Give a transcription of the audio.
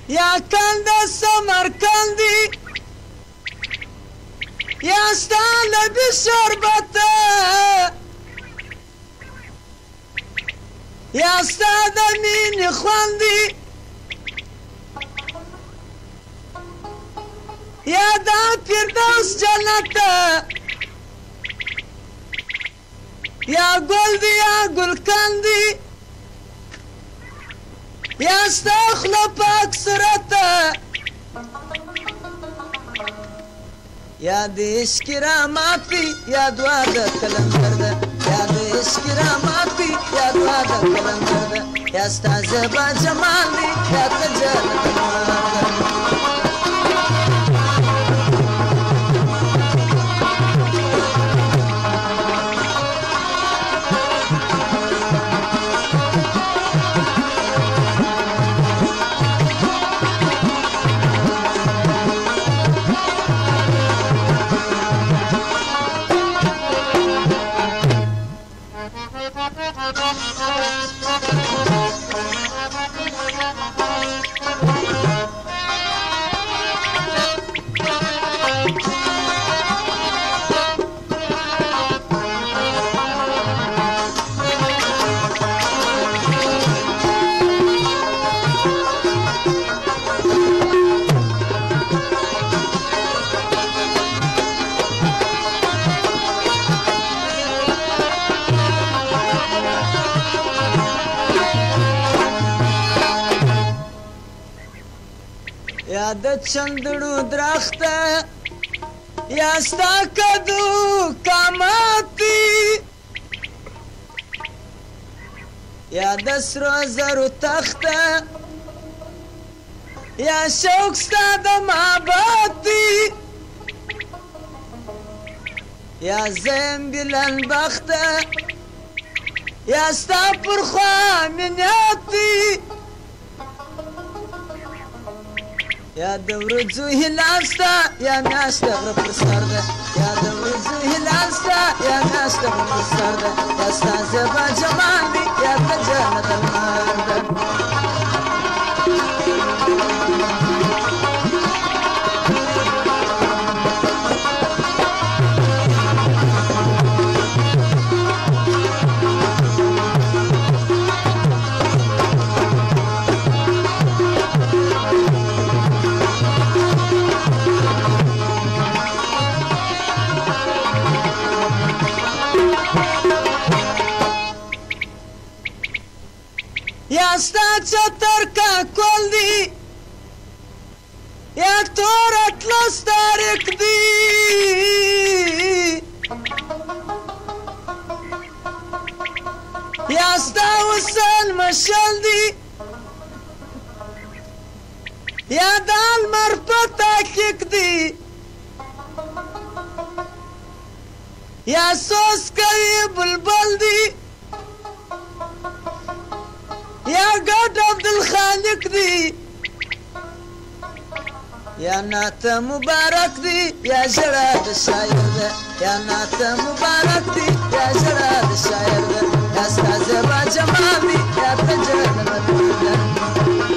یا کند سمرکندی یا ستا لبی شربت یا ستا د مینې خوندي یا دا فردوس جنت یا گل دی یا گلکن دی یا ستا خوله پاک صورت یا د عشق را مافي یا دعا د کلندر ده یا د عشق را مافي یا دعا د کلندر ده یا ستا زیبا جمال دی یا ته جنت یا د چندړو درخته یا ستا کدو کاماتي یا د سرو زرو تخته یا شوق ستا د محبتي یا زم بلند بخته یا ستا پر خوا منیاتي یا د ورځو هلال ستا یا میاشت غره پر سر ده یا د ورځو هلال ستا یا میاشت غره پر سر ده یا ستا زیبا جمال دی یا ته جنت المار ده یا ستا چتر کا کول دی یا تور اطلس تاریک دی یا ستا وصل مشل دی یا دال مرپتا کک دی یا سوس کوي بلبل دی یا گاٹ عبدالخالق دی یا نعت مبارک دی یا جڑا د شاعر ده یا نعت مبارک دی یا جڑا د شاعر ده یا ستا زیبا جمال دی یا ته جنت ده